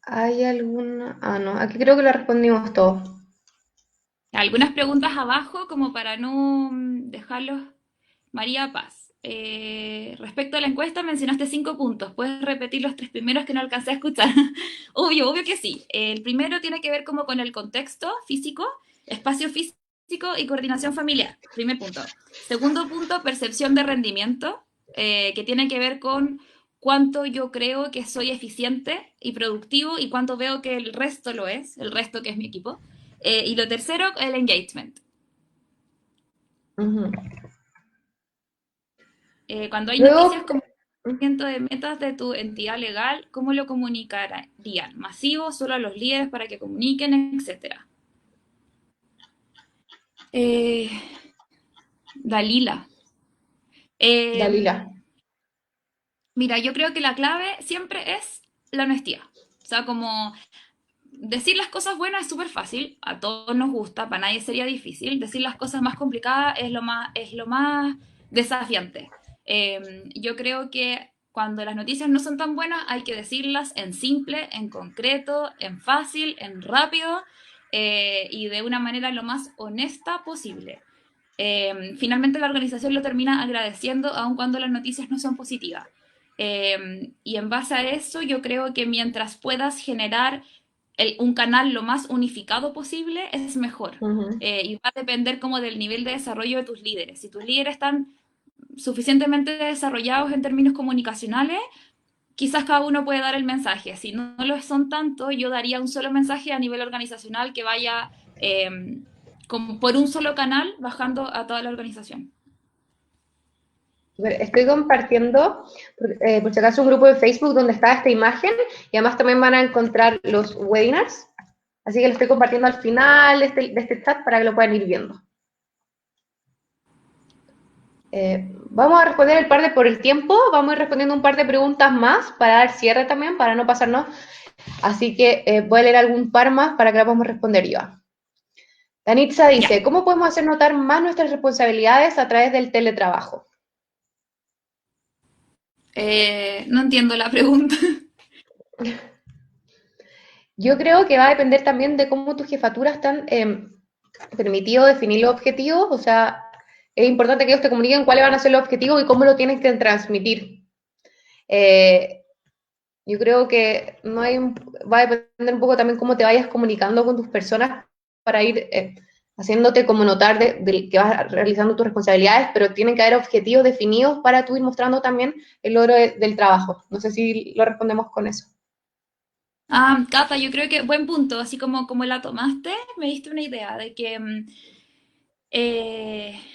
hay alguna, no, aquí creo que la respondimos todos. algunas preguntas abajo como para no dejarlos. María Paz. Respecto a la encuesta, mencionaste 5 puntos. ¿Puedes repetir los 3 primeros que no alcancé a escuchar? Obvio, obvio que sí. El primero tiene que ver como con el contexto físico, espacio físico y coordinación familiar. Primer punto. Segundo punto, percepción de rendimiento, que tiene que ver con cuánto yo creo que soy eficiente y productivo y cuánto veo que el resto lo es, el resto que es mi equipo. Y lo tercero, el engagement. Uh-huh. Cuando hay noticias Luego, como de metas de tu entidad legal, ¿cómo lo comunicarían? ¿Masivo, solo a los líderes para que comuniquen, etcétera? Eh, Dalila. Dalila. Eh, Mira, yo creo que la clave siempre es la honestidad. O sea, como decir las cosas buenas es súper fácil, a todos nos gusta, para nadie sería difícil. Decir las cosas más complicadas es lo más desafiante. Yo creo que cuando las noticias no son tan buenas hay que decirlas en simple, en concreto, en fácil, en rápido y de una manera lo más honesta posible. Finalmente la organización lo termina agradeciendo aun cuando las noticias no son positivas. Y en base a eso yo creo que mientras puedas generar un canal lo más unificado posible es mejor. Uh-huh. Y va a depender como del nivel de desarrollo de tus líderes. Si tus líderes están suficientemente desarrollados en términos comunicacionales, quizás cada uno puede dar el mensaje. Si no, no lo son tanto, yo daría un solo mensaje a nivel organizacional que vaya como por un solo canal bajando a toda la organización. Estoy compartiendo, por si acaso, un grupo de Facebook donde está esta imagen y además también van a encontrar los webinars. Así que lo estoy compartiendo al final de este chat para que lo puedan ir viendo. Vamos a responder por el tiempo, vamos a ir respondiendo un par de preguntas más para dar cierre también, para no pasarnos. Así que voy a leer algún par más para que la podamos responder yo. Danitza dice, Ya. ¿cómo podemos hacer notar más nuestras responsabilidades a través del teletrabajo? No entiendo la pregunta. Yo creo que va a depender también de cómo tus jefaturas están permitido definir los objetivos, o sea, es importante que ellos te comuniquen cuáles van a ser los objetivos y cómo lo tienes que transmitir. Yo creo que no hay va a depender un poco también cómo te vayas comunicando con tus personas para ir haciéndote como notar de que vas realizando tus responsabilidades, pero tienen que haber objetivos definidos para tú ir mostrando también el logro del trabajo. No sé si lo respondemos con eso. Cata, yo creo que buen punto, así como la tomaste, me diste una idea de que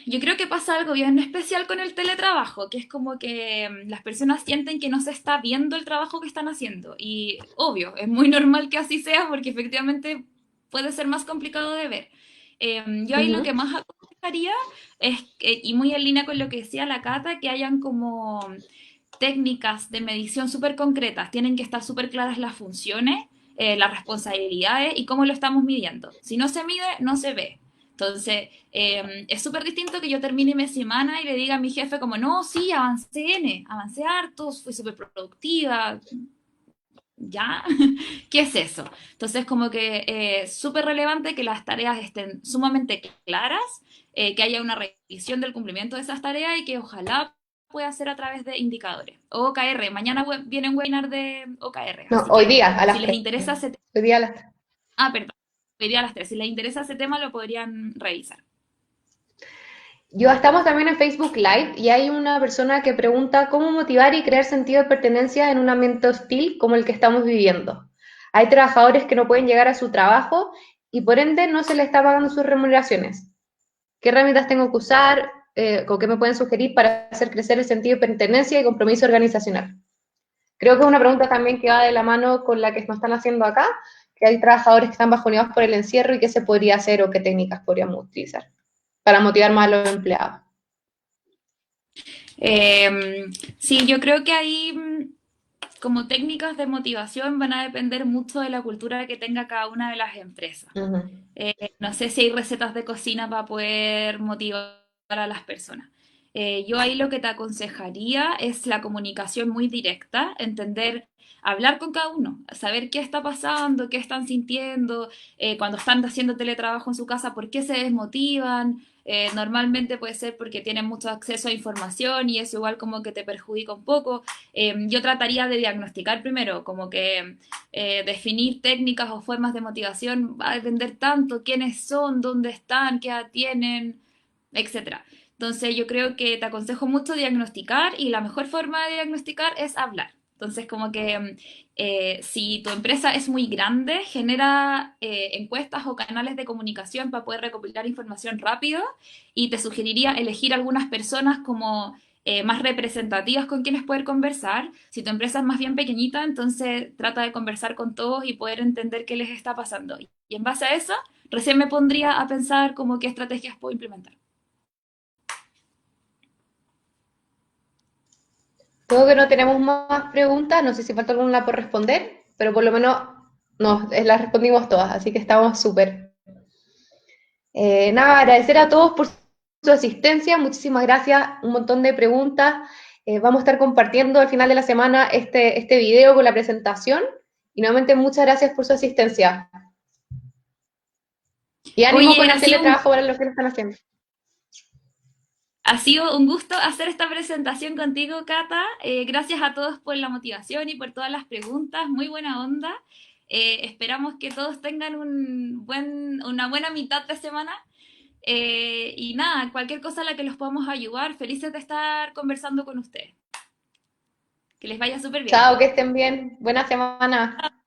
yo creo que pasa algo bien especial con el teletrabajo, que es como que las personas sienten que no se está viendo el trabajo que están haciendo. Y obvio, es muy normal que así sea porque efectivamente puede ser más complicado de ver. Yo ahí lo Uh-huh. que más aconsejaría es, y muy en línea con lo que decía la Cata, que hayan como técnicas de medición súper concretas. Tienen que estar súper claras las funciones, las responsabilidades y cómo lo estamos midiendo. Si no se mide, no se ve. Entonces, es súper distinto que yo termine mi semana y le diga a mi jefe como, no, sí, avancé N, avancé hartos, fui súper productiva. ¿Ya? ¿Qué es eso? Entonces, como que es súper relevante que las tareas estén sumamente claras, que haya una revisión del cumplimiento de esas tareas y que ojalá pueda ser a través de indicadores. O OKR, mañana viene un webinar de OKR, No, así hoy que día a si las les 3. interesa ese tema, Hoy día a las 3. perdón, hoy día a las 3, si les interesa ese tema lo podrían revisar. Yo estamos también en Facebook Live y hay una persona que pregunta cómo motivar y crear sentido de pertenencia en un ambiente hostil como el que estamos viviendo. Hay trabajadores que no pueden llegar a su trabajo y por ende no se les está pagando sus remuneraciones. ¿Qué herramientas tengo que usar? ¿O qué me pueden sugerir para hacer crecer el sentido de pertenencia y compromiso organizacional? Creo que es una pregunta también que va de la mano con la que nos están haciendo acá, que hay trabajadores que están bajoneados por el encierro y qué se podría hacer o qué técnicas podríamos utilizar para motivar más a los empleados. Sí, yo creo que ahí como técnicas de motivación van a depender mucho de la cultura que tenga cada una de las empresas. Uh -huh. No sé si hay recetas de cocina para poder motivar a las personas. Yo ahí lo que te aconsejaría es la comunicación muy directa, entender, hablar con cada uno, saber qué está pasando, qué están sintiendo, cuando están haciendo teletrabajo en su casa, por qué se desmotivan. Normalmente puede ser porque tienen mucho acceso a información y eso igual como que te perjudica un poco. Yo trataría de diagnosticar primero, como que definir técnicas o formas de motivación va a depender tanto quiénes son, dónde están, qué edad tienen, etcétera. Entonces yo creo que te aconsejo mucho diagnosticar y la mejor forma de diagnosticar es hablar. Entonces como que si tu empresa es muy grande, genera encuestas o canales de comunicación para poder recopilar información rápido y te sugeriría elegir algunas personas como más representativas con quienes poder conversar. Si tu empresa es más bien pequeñita, entonces trata de conversar con todos y poder entender qué les está pasando. Y en base a eso, recién me pondría a pensar como qué estrategias puedo implementar. Creo que no tenemos más preguntas, no sé si falta alguna por responder, pero por lo menos no, las respondimos todas, así que estamos súper. Nada, agradecer a todos por su asistencia, muchísimas gracias, un montón de preguntas. Vamos a estar compartiendo al final de la semana este video con la presentación y nuevamente muchas gracias por su asistencia. Y ánimo Oye, con el teletrabajo para los que lo están haciendo. ha sido un gusto hacer esta presentación contigo, Cata. Gracias a todos por la motivación y por todas las preguntas. Muy buena onda. Esperamos que todos tengan una buena mitad de semana. Y nada, cualquier cosa a la que los podamos ayudar, felices de estar conversando con ustedes. Que les vaya súper bien. Chao, que estén bien. Buena semana.